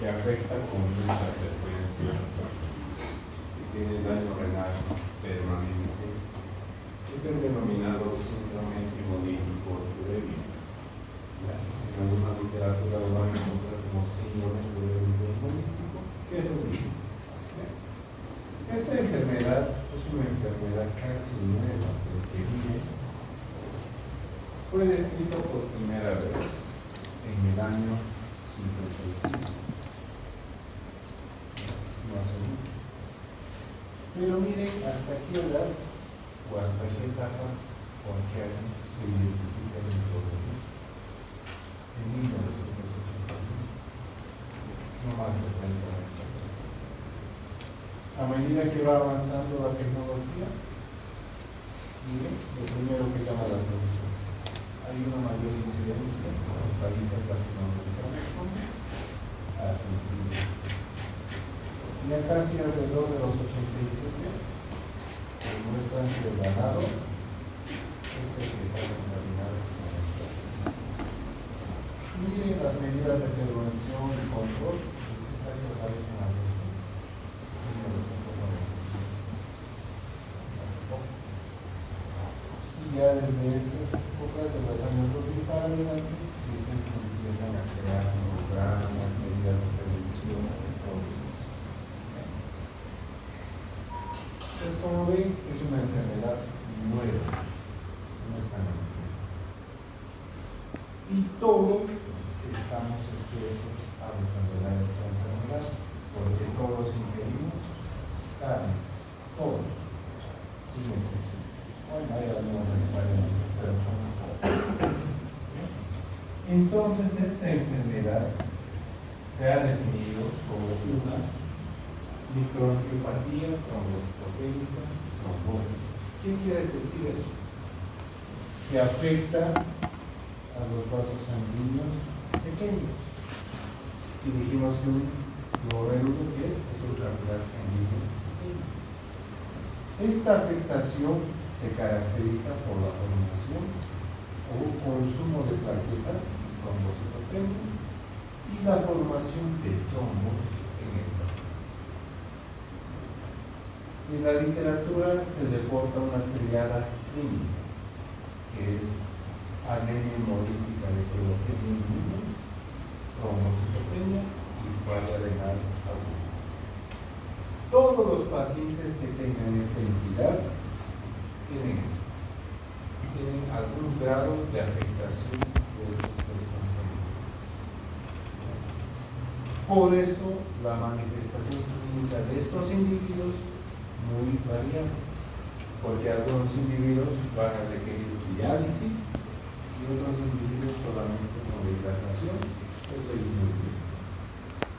que afecta con mucha frecuencia, que tiene daño renal permanente, es el denominado síndrome hemolítico urémico. En alguna literatura lo van a encontrar como síndrome urémico hemolítico, que es lo mismo. Esta enfermedad es una enfermedad casi nueva, porque fue descrito por primera vez en el año 55. No hace mucho. Pero miren hasta qué edad o hasta qué etapa o a qué año se identifica el microorganismo. En 1981. No más de 30 años. A medida que va avanzando la tecnología, miren, lo primero que llama la atención, hay una mayor incidencia en los países latinoamericanos como Argentina. Ya casi alrededor de los 87, demuestran que el ganado es el que está contaminado con la enfermedad. Miren las medidas de prevención y control, que casi aparecen aquí. Y ya desde esas épocas de los años 2000 para adelante, se empiezan a crear programas, medidas de prevención y todo. Pues como ven, es una enfermedad nueva, no es tan antigua. Y todos estamos expuestos a desarrollar esta enfermedad, porque todos ingerimos carne, todos, sin excepción. Bueno, hay algunos necesariamente, pero son pocos. Entonces, esta enfermedad se ha definido como una microangiopatía trombocitopénica trombótica. ¿Qué quiere decir eso? Que afecta a los vasos sanguíneos pequeños. Y dijimos que un glomérulo que es un capilar sanguíneo pequeño. Esta afectación se caracteriza por la formación o consumo de plaquetas trombocitopenia y la formación de trombos en el vaso. En la literatura se reporta una triada clínica, que es anemia hemolítica de hemoglobina 1, trombocitopenia y falla renal aguda. Todos los pacientes que tengan esta entidad tienen eso, tienen algún grado de afectación de estos tres componentes. Por eso la manifestación clínica de estos individuos muy variable, porque algunos individuos van a requerir diálisis y otros individuos solamente con hidratación, esto es muy bien.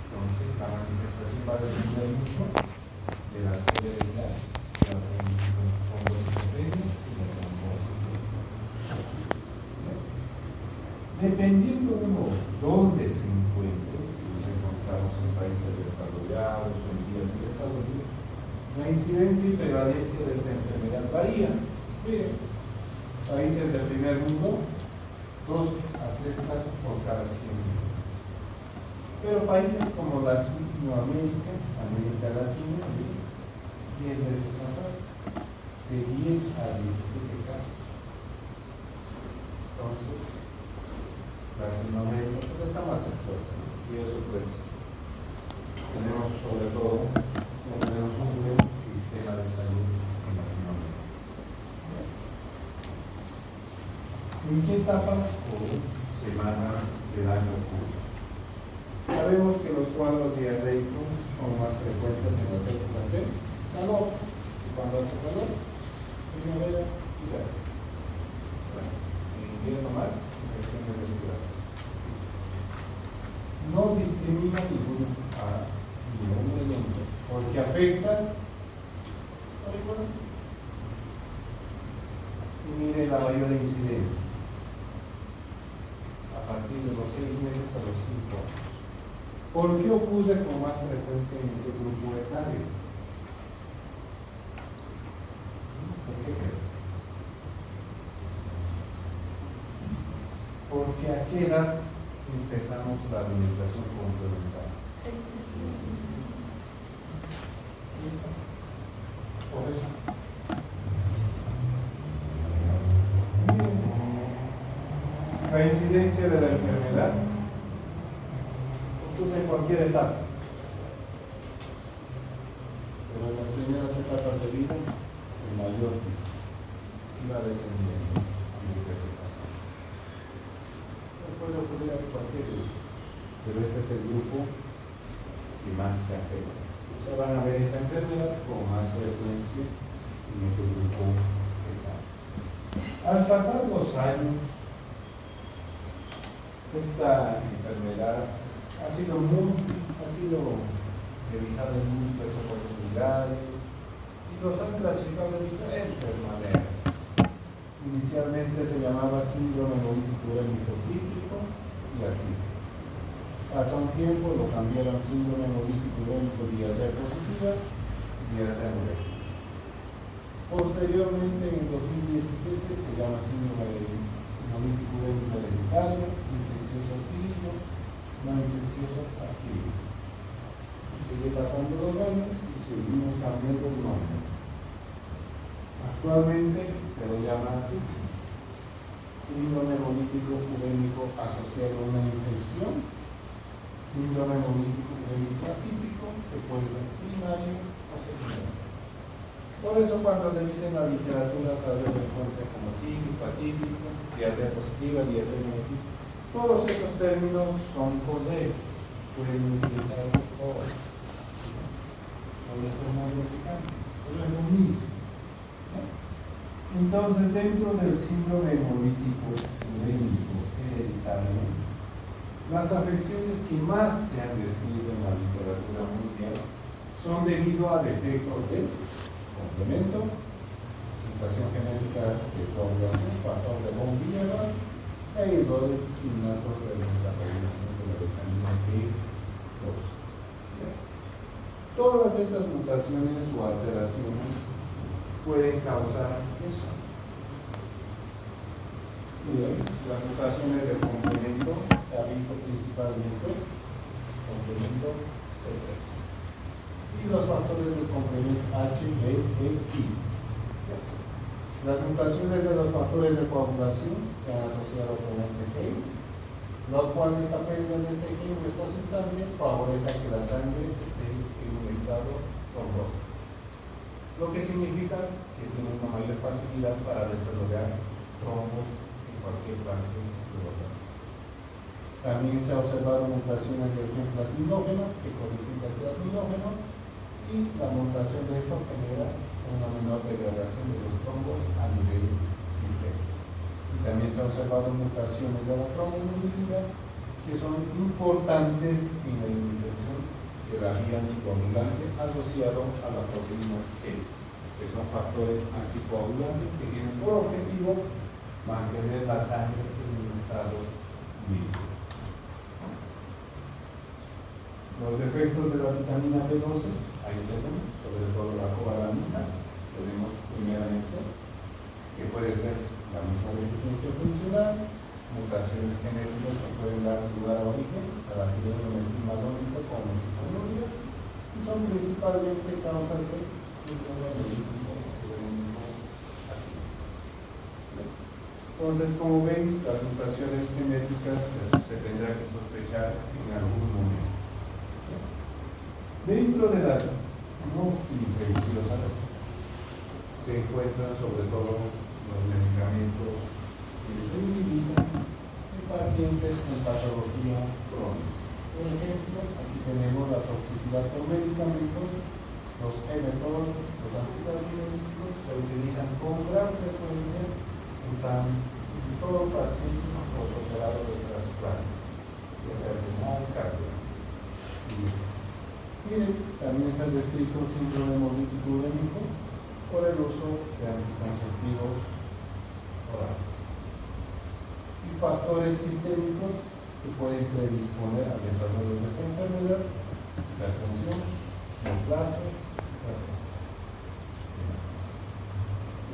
Entonces la manifestación va a depender mucho de la severidad de la trombocitopenia y la trombosis. Dependiendo uno dónde se encuentre, si nos encontramos en países desarrollados o en vías de desarrollo, la incidencia y prevalencia de esta enfermedad varía. Miren, países del primer mundo, 2 a 3 casos por cada 100 mil. Pero países como Latinoamérica, América Latina, 10 veces más alto, de 10 a 17 casos. Entonces, Latinoamérica pues, está más expuesta, ¿no? Y eso pues, tenemos sobre todo, tenemos un buen sistema de salud en Latinoamérica. ¿En qué etapas o semanas del año ocurre? Sabemos que los cuadros diarreicos son más frecuentes en las épocas de calor. ¿Y cuando hace calor? Primavera y verano. Bueno, en invierno más, infecciones respiratorias. No discrimina ningún elemento, porque afecta al igual. Y mire la mayor incidencia. A partir de los 6 meses a los 5 años. ¿Por qué ocurre con más frecuencia en ese grupo etario? ¿Por qué creo? Porque a qué edad empezamos la alimentación complementaria. Por eso. La incidencia de la enfermedad ocurre en cualquier etapa, pero en las primeras etapas de vida, el mayor iba descendiendo a medida que pasaba. Pues puede ocurrir en cualquier grupo, pero este es el grupo que más se apega. O sea, van a ver esa enfermedad con más frecuencia en ese grupo etapas. Al pasar los años, esta enfermedad ha sido revisada en múltiples oportunidades y los han clasificado de diferentes maneras. Inicialmente se llamaba síndrome hemolítico urémico crítico y atípico. Pasa un tiempo, lo cambiaron síndrome hemolítico urémico vía C positiva y vía C negativa. Posteriormente, en el 2017, se llama síndrome hemolítico urémico hereditario, infeccioso adquirido, no infeccioso adquirido. Y sigue pasando los años y seguimos cambiando el nombre. Actualmente se lo llama así: síndrome hemolítico urémico asociado a una infección, síndrome hemolítico urémico atípico, que puede ser primario o secundario. Por eso cuando se dice en la literatura tal vez lo encuentre como típico, atípico, diástase positiva, diástase negativa, todos esos términos son por D, pueden utilizarse todos. Por eso es modificante, pero es lo mismo. Entonces, dentro del síndrome hemolítico urémico hereditario, las afecciones que más se han descrito en la literatura mundial son debido a defectos de complemento, mutación genética de coagulación, factor de von Willebrand e errores innatos del metabolismo de la vitamina B2. Todas estas mutaciones o alteraciones pueden causar eso. Las mutaciones del complemento se ha visto principalmente complemento C3 y los factores del complemento H, B, E, I. Las mutaciones de los factores de coagulación se han asociado con este gen, lo cual esta pérdida de este gen o esta sustancia favorece a que la sangre esté en un estado trombótico, lo que significa que tiene una mayor facilidad para desarrollar trombos en cualquier parte de los órganos. También se han observado mutaciones del gen plasminógeno que codifica el plasminógeno, y la mutación de esto genera una menor degradación de los trombos a nivel sistémico. Y también se han observado mutaciones de la trombomodulina que son importantes en la iniciación de la vía anticoagulante asociado a la proteína C, que son factores anticoagulantes que tienen por objetivo mantener la sangre en un estado líquido. Los defectos de la vitamina B12, ahí tenemos, sobre todo la cobalamina, tenemos primeramente que puede ser la misma deficiencia funcional, mutaciones genéticas que pueden dar lugar a origen a la silenometilmalónica como cistonuria, y son principalmente causas de síndrome hemolítico urémico atípico. Entonces, como ven, las mutaciones genéticas se tendrá que sospechar en algún momento. Dentro de las no infecciosas se encuentran sobre todo los medicamentos que se utilizan en pacientes con patología crónica. Por ejemplo, aquí tenemos la toxicidad por medicamentos, los mTOR, los anticarcinogénicos se utilizan con gran frecuencia en todo paciente postoperado de trasplante, ya sea renal, cardíaco. Miren, también se ha descrito síndrome hemolítico urémico por el uso de anticonceptivos orales y factores sistémicos que pueden predisponer al desarrollo de esta enfermedad: hipertensión, neoplasias.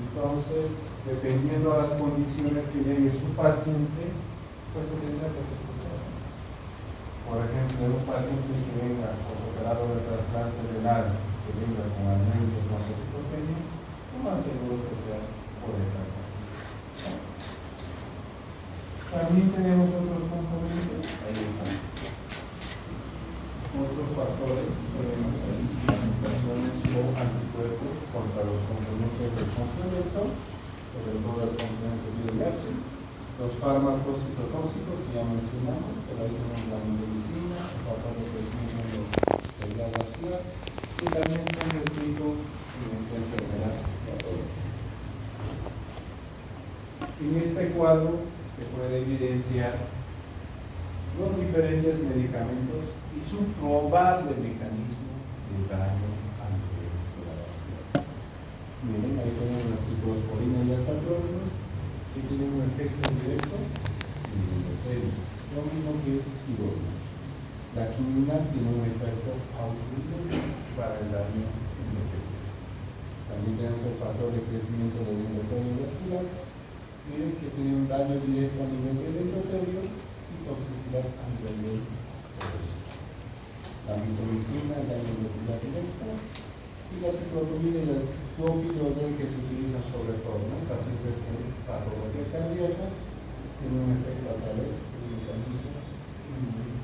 Entonces, dependiendo de las condiciones que llegue su paciente, pues se tendrá que ejecutar. Por por ejemplo, un paciente que venga posoperado de trasplante renal, que venga con aumento de trombocitopenia, lo más seguro que sea por esta causa. También tenemos otros componentes, ahí están. Otros factores, tenemos ahí las mutaciones o anticuerpos contra los componentes del complemento, sobre todo el componente VIH, los fármacos citotóxicos que ya mencionamos, pero ahí tenemos la medicina, el factor de crecimiento del gas vascular, y también se han descrito en esta enfermedad patológica. En este cuadro se puede evidenciar los diferentes medicamentos y su probable mecanismo de daño anticoagulante. Miren, ahí tenemos las ciclosporina y alcatrógenos que tienen un efecto directo en el endotelio, lo mismo que cirona. La quinina tiene un efecto autoinmune para el daño endotelio. También tenemos el factor de crecimiento del endotelio vascular. Miren que tiene un daño directo a nivel del endotelio y toxicidad a nivel del endotelio. La mitomicina, el daño endotelio directo, y la triclotomina y el clopidogrel que se utilizan sobre todo en pacientes con patología cardíaca, tienen un efecto a través del mecanismo inmune.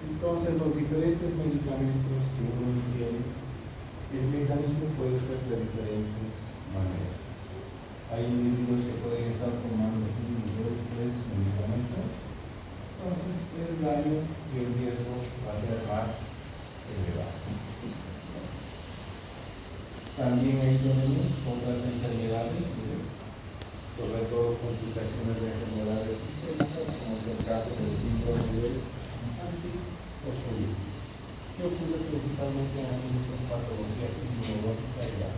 Entonces, los diferentes medicamentos que uno ingiere, el mecanismo puede ser de diferentes maneras. Hay individuos que pueden estar tomando 1, 2, 3 medicamentos, entonces el daño y el riesgo va a ser más elevado. También hay tenemos otras enfermedades, sobre todo complicaciones de enfermedades sistémicas, como es el caso del síndrome del antifosfolípido, que ocurre principalmente en la patología inmunológica grave.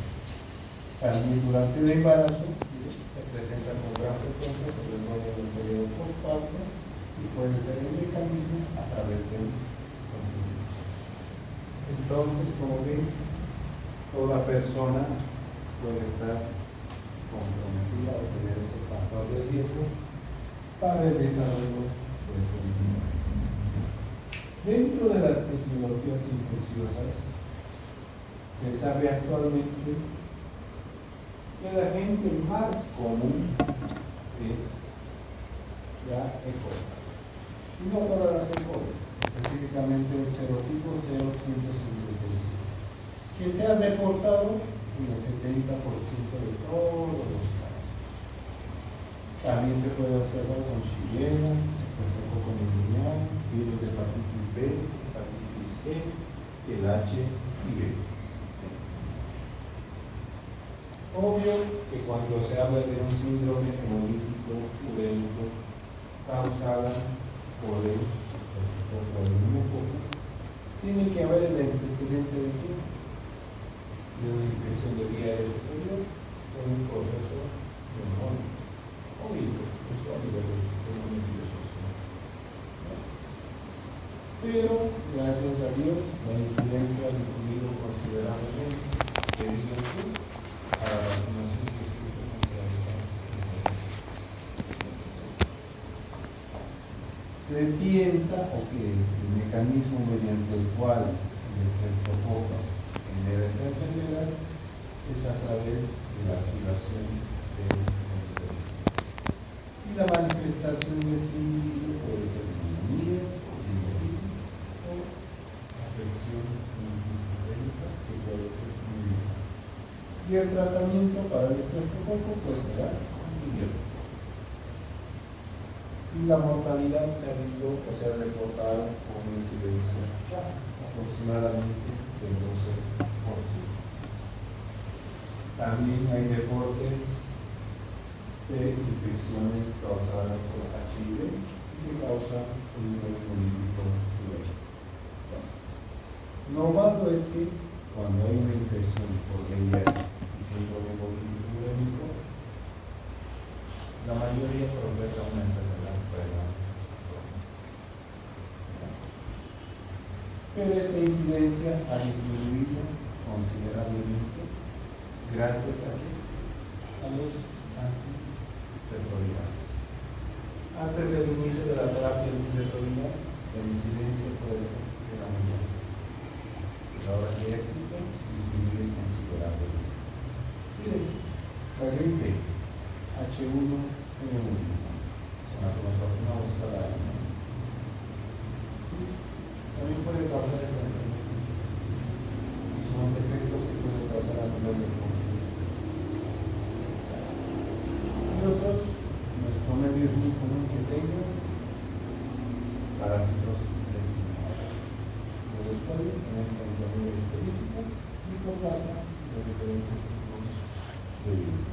También durante el embarazo se presenta con gran frecuencia, sobre todo en el periodo postparto, y puede ser el mecanismo a través del contenido. Entonces, como ven, toda persona puede estar comprometida a tener ese factor de riesgo para el desarrollo de este enfermedad. Dentro de las etiologías infecciosas, se sabe actualmente que el agente más común es la E. coli. Y no todas las E. coli, específicamente el serotipo 0155, que se ha reportado en el 70% de todos los casos. También se puede observar con Shigella, estreptococcus virus de hepatitis B, hepatitis C, el H y V. Obvio que cuando se habla de un síndrome hemolítico urémico causada por el neumococo, tiene que haber el antecedente de qué? De una infección de vía aérea superior o un proceso neumónico o incluso a nivel del sistema nervioso. Pero, gracias a Dios, la incidencia ha disminuido considerablemente debido a la vacunación que existe contra esta enfermedad. Se piensa que el mecanismo mediante el cual el estreptococo genera esta enfermedad es a través de la activación del endotelio. Y la manifestación de este individuo puede ser neumonía o limfoditis o afección multisistémica que puede ser muy. Y el tratamiento para el estreptococo pues será antibiótico. Y la mortalidad se ha visto o se ha reportado con incidencia aproximadamente del 12%. También hay reportes de infecciones causadas por HIV que causan un hemolítico urémico. Lo malo es que cuando hay una infección por VIH y síndrome hemolítico urémico, la mayoría progresa a una enfermedad renal. Pero esta incidencia ha disminuido considerablemente gracias a los antirretrovirales. Antes del inicio de la terapia antirretroviral, la incidencia puede ser de la mañana. Pero ahora que ya existe, disminuye considerablemente. Miren, la gripe H1N1, con la que nos vacunamos cada año, también puede causar esta enfermedad. Y son defectos que pueden causar a nivel del cuerpo. Y otros, nuestro medio es muy común que tenga parasitosis intestinal, de los cuales tenemos la vitamina específica, micoplasma y los diferentes tipos de virus.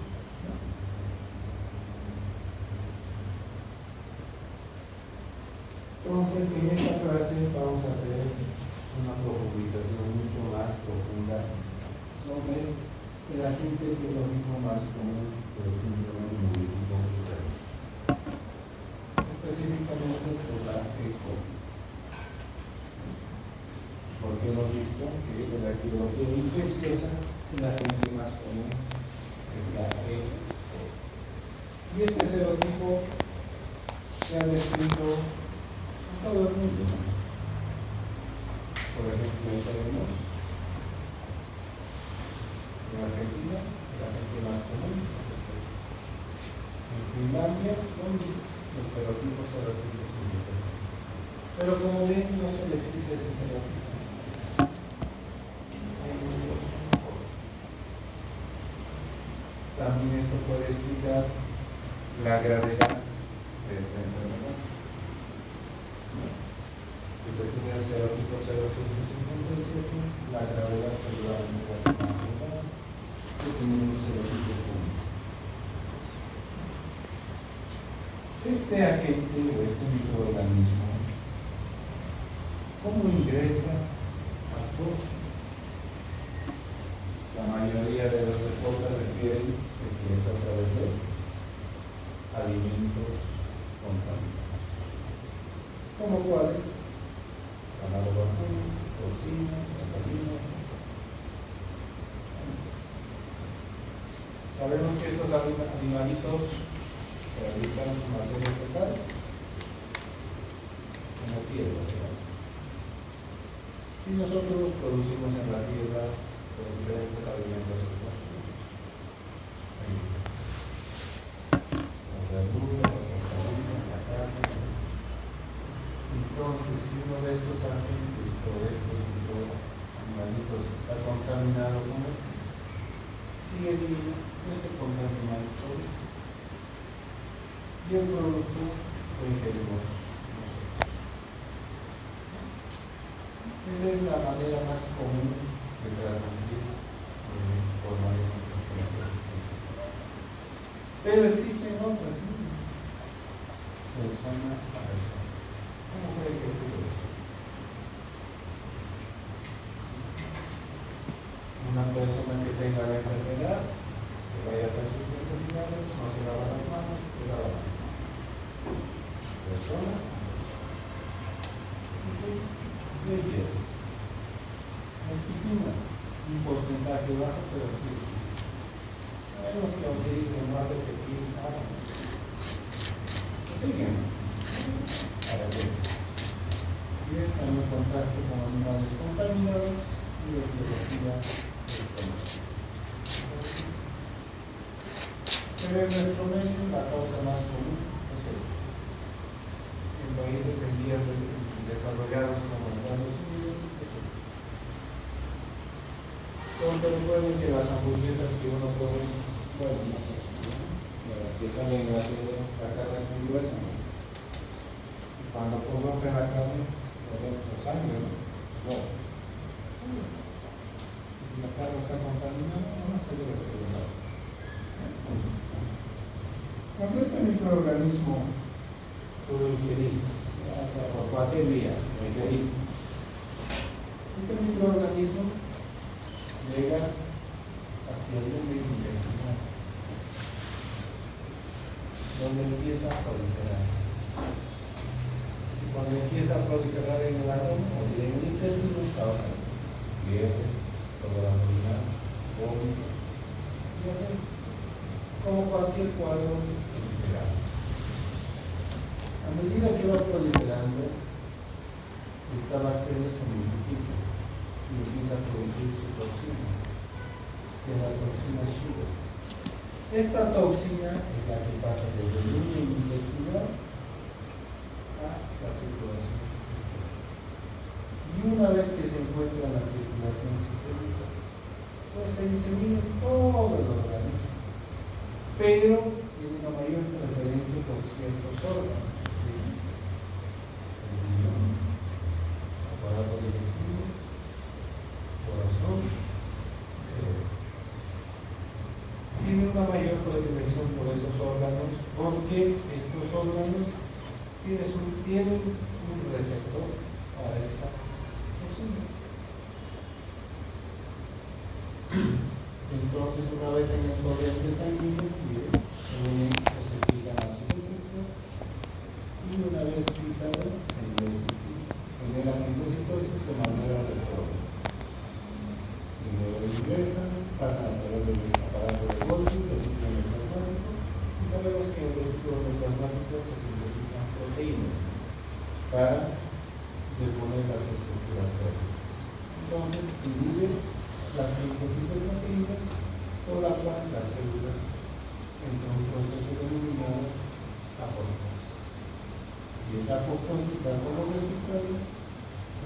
Entonces, en esta clase vamos a hacer una profundización mucho más profunda sobre el agente biológico más común del síndrome inmunológico cutáneo, específicamente por la E. coli. Porque hemos visto que en la etiología infecciosa el agente más común es la E. coli. Y este serotipo se ha descrito todo el mundo. Por ejemplo, tenemos en Argentina el agente más común es este. En Finlandia, el serotipo 0,553. Pero como ven, no solo existe ese serotipo. Hay muchos. También esto puede explicar la gravedad de esta enfermedad. Que se tiene el serotipo 0,557, la gravedad seguramente va a ser más elevada que tenemos el serotipo común. Este agente o este microorganismo, ¿cómo ingresa al cuerpo? La mayoría de las respuestas refieren que es a través de alimentos contaminados. ¿Cómo cuáles? Ganado vacuno, porcino, gallinas. Sabemos que estos animalitos realizan su materia fecal en la tierra, ¿verdad? Y nosotros producimos en la tierra los diferentes alimentos que consumimos. Ahí está. Las verduras, las hortalizas, la carne. Entonces, si uno de estos agentes o de estos animalitos está contaminado con esto, y el vino se contamina con esto, y el producto lo ingerimos nosotros. Esa es la manera más común de transmitir por varias enfermedades. Pero existen otras, ¿no? Persona a persona. ¿Cómo cree que ocurre eso? Una persona que tenga la enfermedad, que vaya a hacer sus necesidades, no se lava las manos, se lava las manos. Persona a persona. Bebés. Las piscinas, un porcentaje bajo, pero sí existe. Sabemos que aunque dicen no hace cepillo, siguen. Para ver. Y están en contacto con animales contaminados y la biología desconocida. Pero en nuestro medio la causa más común es esta. En países en vías desarrollados como Estados Unidos es esta. Donde recuerden que las hamburguesas que uno come, bueno, no sé, las que salen en la tele, la carne es muy gruesa, ¿no? Cuando rompen la carne, los sangre, ¿no? No. Si la carne está contaminada, no se debe ser. Cuando este microorganismo tú lo ingerís, o sea, por cualquier vía, lo ingerís, este microorganismo llega hacia el medio intestinal, donde empieza a proliferar. Y cuando empieza a proliferar en el abdomen o en el intestino, causa fiebre, dolor abdominal, vómito, y así, como cualquier cuadro proliferado. A medida que va proliferando, esta bacteria se multiplica y empieza a producir su toxina, que es la toxina Shiva. Esta toxina es la que pasa desde el límite intestinal a la circulación sistémica. Y una vez que se encuentra en la circulación sistémica, pues se disemina en todo el organismo, pero tiene una mayor preferencia por ciertos órganos, ¿sí? El riñón, aparato digestivo, corazón, cerebro. Tiene una mayor predilección por esos órganos porque estos órganos tienen un receptor para esta toxina. Entonces, una vez en el torrente sanguíneo, se unen o se fijan a sus receptores y una vez fijado, se generan endocytosis de manera retrógrada. Y luego ingresan, pasan a través del aparato de Golgi, del líquido endoplasmático, y sabemos que en el líquido endoplasmático se sintetizan proteínas para reponer las estructuras proteicas. Entonces, divide la síntesis de proteínas, por la cual la célula entra en un proceso denominado apoptosis. Y esa apoptosis da como resultado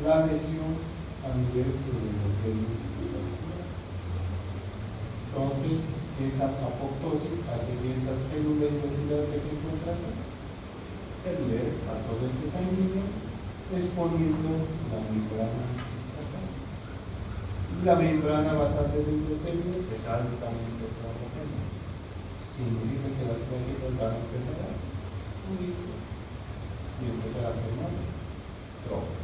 la lesión a nivel del endotelio vascular. Entonces, esa apoptosis hace que esta célula endotelar que se encuentra acá se libere al torrente sanguíneo, exponiendo la membrana basal. Y la membrana basal del endotelio es altamente traumatogénica. Significa que las plaquetas van a empezar a unirse y empezar a formar trombos.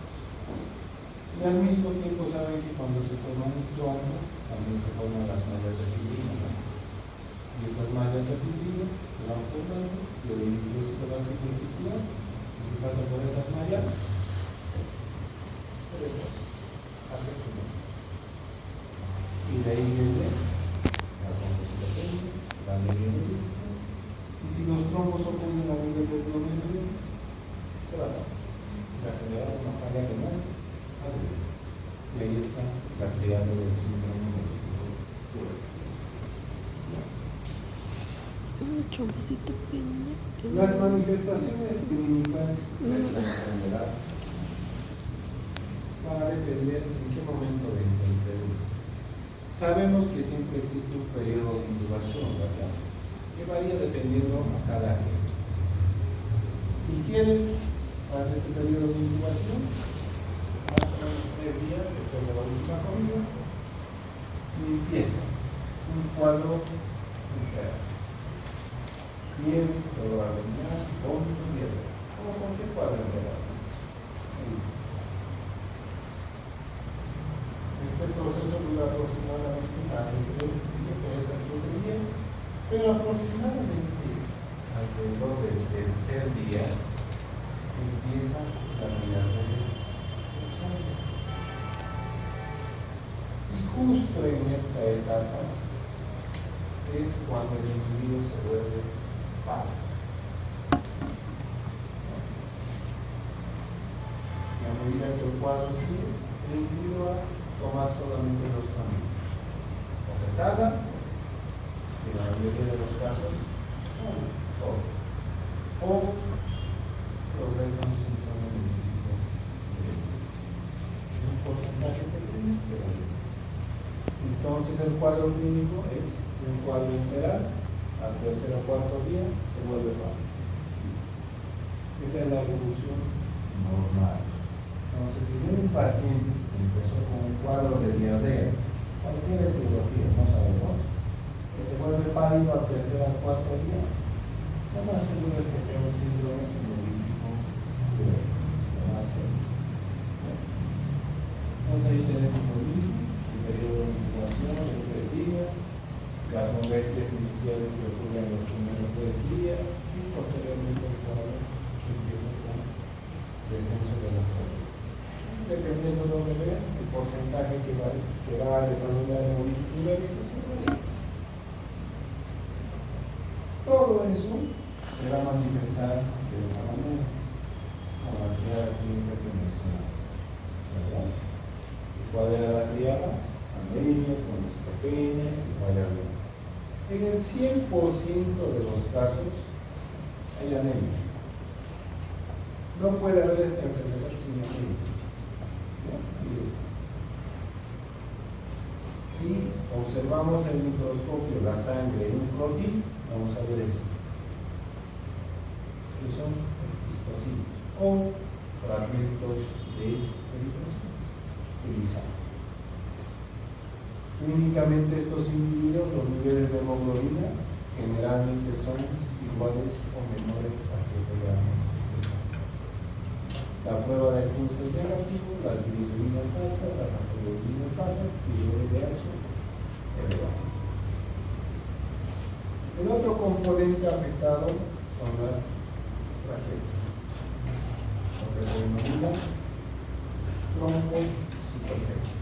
Y al mismo tiempo saben que cuando se forma un trombo, también se forman las mallas de fibrina, ¿no? Y estas mallas de fibrina se van formando y el eritrocito va a ser circular y se pasa por esas mallas, se desplaza, hace tumor. Y de ahí viene la trombocitopenia, la anemia hemolítica, y si los trombos ocurren a nivel del glomérulo, se va a dar. Va a generar una falla renal aguda. Y ahí está la triada del síndrome hemolítico. Las manifestaciones clínicas de esta enfermedad van a depender en qué momento de intervenir. Sabemos que siempre existe un periodo de incubación, ¿verdad? Que varía dependiendo a cada quien. ¿Y quiénes hacen ese periodo de incubación? Más o menos 3 días después de la última comida. Y empieza un cuadro entero. Fiebre, dolor abdominal, vómito, diarrea. Como cualquier cuadro entero. Este proceso dura aproximadamente más de 3 a 7 días, pero aproximadamente alrededor del tercer día empieza la diarrea del sangre. Y justo en esta etapa es cuando el individuo se vuelve pálido. Y a medida que el cuadro sigue, el individuo va a tomar solamente 2 caminos. O se sana, en la mayoría de los casos, o progresa un síntoma hemolítico de un porcentaje pequeño, pero entonces el cuadro clínico es un cuadro enteral, al tercer o cuarto día se vuelve pálido. Esa es la evolución normal. Entonces, si un paciente empezó con un cuadro de diarrea, cualquier etiología, no sabemos, que se vuelve pálido al tercer o cuarto día, lo más seguro es que sea un síndrome hemolítico lo más serio. Entonces ahí tenemos lo mismo, el periodo de incubación de 3 días, las molestias iniciales que ocurren los primeros 3 días y posteriormente el cuadro que empieza con descenso de las proteínas. Dependiendo de donde vean, el porcentaje que va a desarrollar el hemolítico varía. Todo eso se va a manifestar de esta manera, como la actividad clínica que mencionaba. ¿Cuál era la triada? Anemia, trombocitopenia y falla renal. En el 100% de los casos hay anemia. No puede haber esta enfermedad sin anemia. Si observamos en el microscopio la sangre en un croquis, vamos a ver esto, que son esquistocitos o fragmentos de eritrocitos utilizados. Clínicamente estos individuos, los niveles de hemoglobina generalmente son iguales o menores a 7 gramos. La prueba de pulso es negativo, las glicerías altas, las antiglicerías bajas y el LDH elevado. El otro componente afectado son las plaquetas, lo que se denomina trombocitopenia.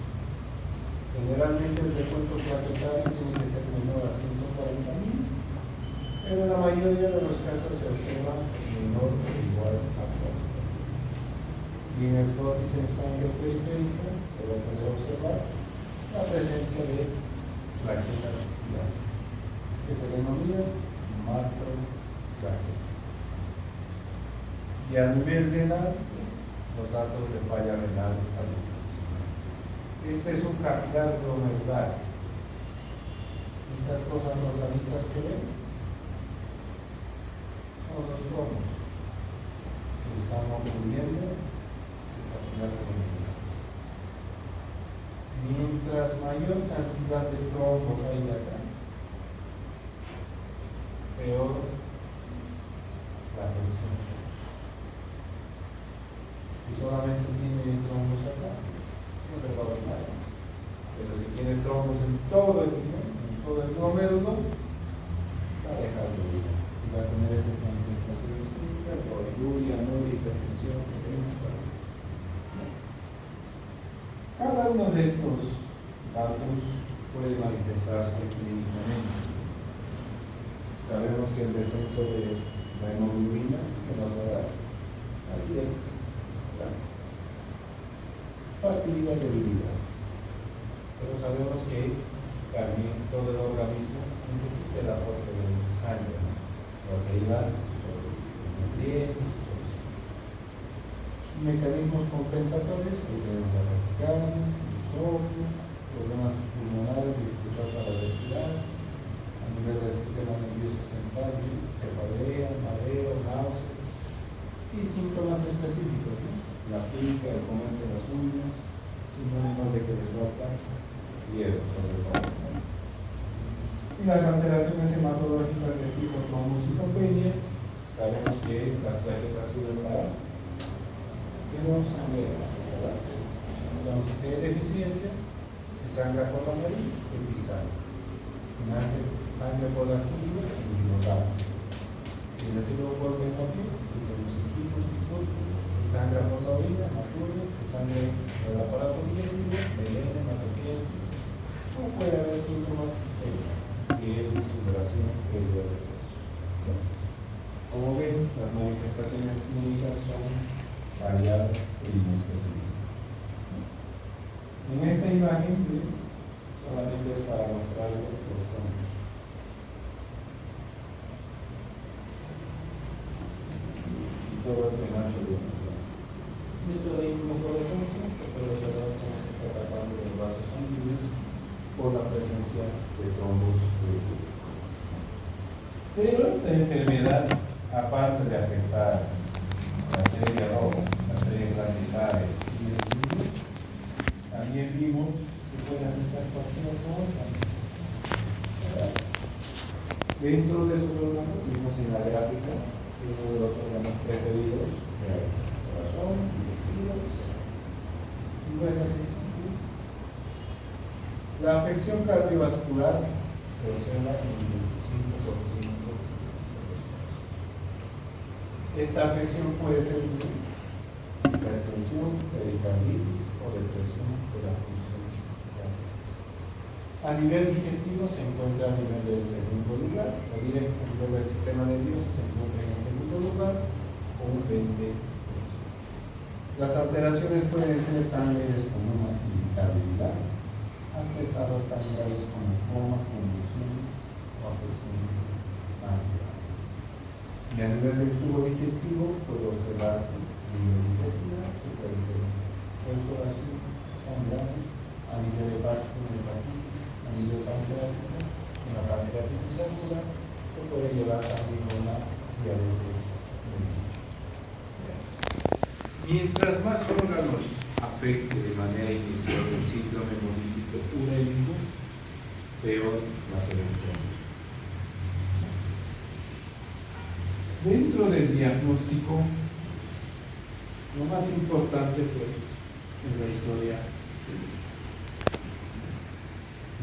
Generalmente el recuento plaquetario tiene que ser menor a 140.000, pero en la mayoría de los casos se observa menor o igual a 4. Y en el frotis en sangre periférica se va a poder observar la presencia de plaquetas grandes, que se denominan macroplaquetas. Y a nivel renal, los datos de falla renal aguda. Este es un capilar glomerular. Estas cosas rosaditas que ven son los trombos que están ocurriendo. Mientras mayor cantidad de trombos hay acá, peor la presión. Si solamente tiene trombos acá, siempre va a haber nada. Pero si tiene trombos en todo el glomérulo, va a dejar de ir. Y va a tener esas manifestaciones clínicas, poliuria, anuria, hipertensión, que tenemos para. Cada uno de estos datos puede manifestarse clínicamente. Sabemos que el descenso de la hemoglobina que nos va a dar aridez, fatiga, debilidad. Pero sabemos que también todo el organismo necesita el aporte de sangre, ¿no? Proteína, sus nutrientes, sus oxigenos. Mecanismos compensatorios, ahí tenemos la taquicardia, insomnio, problemas pulmonares, dificultad para respirar, a nivel del sistema nervioso central, cefalea, mareo, náuseas y síntomas específicos, ¿no? La pica, el comerse las uñas, sinónimos de que les brota fiebre, sobre todo, ¿no? Y las alteraciones hematológicas de tipo trombocitopenia, sabemos que las plaquetas sirven para que no sangre, ¿verdad? Entonces, si hay deficiencia, se sangra por la nariz, epistal. Si nace sangre por las quillas, envidosal. Si recibe por el papier, tenemos equipos y pulpos. Si sangra por la orina, maturno. Si sangre por el aparato digestivo, melena, hematoquesis. O puede haber síntomas que es sudoración, pérdida de peso. Como ven, las manifestaciones clínicas son variadas e inespecíficas. En esta imagen, solamente es para mostrarles los trombos. Todo el penacho de esto de inmunofluorescencia se puede observar cómo se está tapando los vasos sanguíneos por la presencia de trombos. Pero esta enfermedad, aparte de afectar la serie roja, la serie glandulares y el virus, también vimos que puede afectar cualquier otro órgano. Dentro de esos órganos, vimos en la gráfica que uno de los órganos preferidos era el corazón, intestino, etc. Y bueno, así es. La afección cardiovascular se observa en el 25% de los casos. Esta afección puede ser hipertensión, pericarditis o depresión de la función cardíaca. A nivel digestivo se encuentra a nivel del segundo lugar, o diré a nivel del sistema nervioso se encuentra en el segundo lugar con un 20%. Las alteraciones pueden ser tan leves como una irritabilidad estados tan graves como coma, convulsiones o afecciones más graves. Y a nivel del tubo digestivo puede observarse a nivel intestinal, que puede ser el corazón sangrante, a nivel hepático, en hepatitis, a nivel pancreático, en la pancreatitis aguda, esto puede llevar también a una diabetes mellitus. Mientras más órganos afecte de manera inicial el síndrome hemolítico urémico, peor va a ser el pronóstico. Dentro del diagnóstico, lo más importante pues es la historia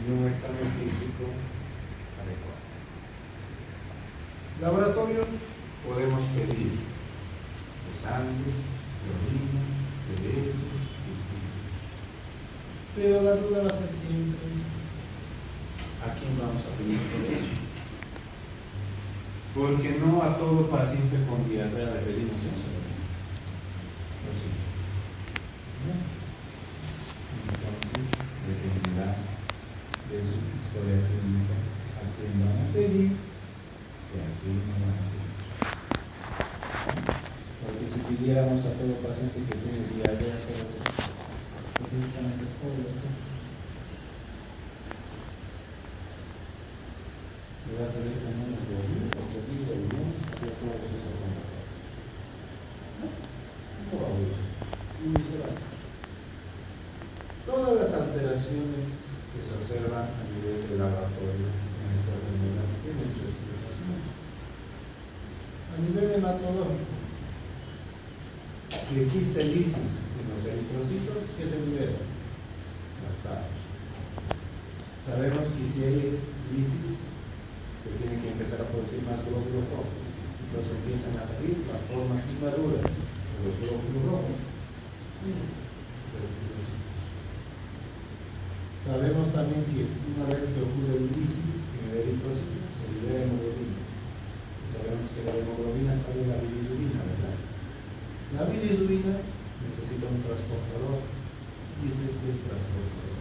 de un examen físico adecuado. Laboratorios podemos pedir de sangre, de orina, de heces, pero la duda va a ser siempre a quién vamos a pedir todo eso. Porque no a todo paciente con diarrea le pedimos eso. Entonces, dependerá de su historia clínica a quién van a pedir y a quién no van a pedir. Porque si pidiéramos a todo paciente que tiene diarrea, pues justamente todo esto se va a salir con unos de orina, hacia todos esos órganos. No va a haber, y viceversa. Todas las alteraciones que se observan a nivel de laboratorio en esta enfermedad tienen su explicación. A nivel hematológico, si existe lisis en los eritrocitos, ¿qué se libera? Lactato. Sabemos que si hay lisis, se tienen que empezar a producir más glóbulos rojos. Entonces empiezan a salir las formas inmaduras de los glóbulos rojos. Sabemos también que una vez que ocurre el lisis en el eritrocito, se libera hemoglobina. Y sabemos que la hemoglobina sale de la bilirrubina, ¿verdad? La bilirrubina necesita un transportador y es este el transportador.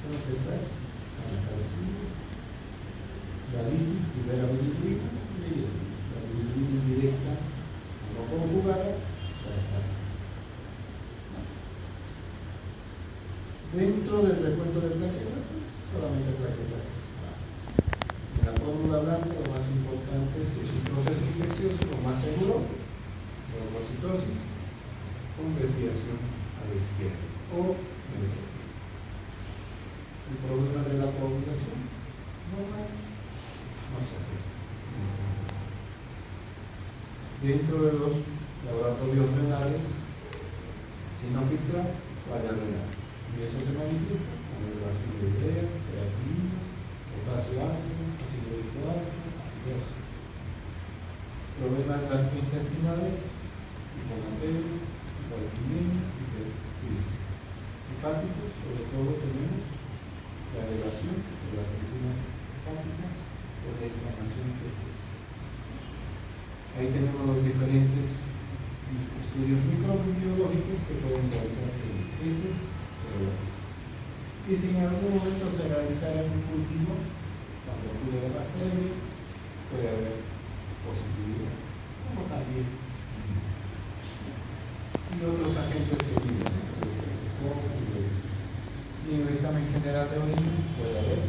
Entonces estas van a estar decididas. La lisis libera bilirrubina y la bilirrubina indirecta no conjugada va a estar. Dentro del recuento de plaquetas, pues, solamente plaquetas. En la fórmula blanca lo más importante es el proceso infeccioso, lo más seguro, trombocitosis, con desviación a la izquierda o neutrofilia. El problema de la coagulación normal no se afecta. Dentro de los laboratorios renales, si no filtra, vaya renal. Y eso se manifiesta con elevación de urea, creatinina, potasio alto, ácido úrico alto, acidosis. Problemas gastrointestinales, hiponatremia, hipoalbuminemia y hiperglicemia. Hepáticos, sobre todo tenemos la elevación de las enzimas hepáticas por la inflamación que produce. Ahí tenemos los diferentes estudios microbiológicos que pueden realizarse en heces, serológicos. Y si en algún momento se realizara un cultivo, cuando ocurre la bacteria, puede haber positividad, como también y otros agentes que viven, y en el examen general de orina puede haber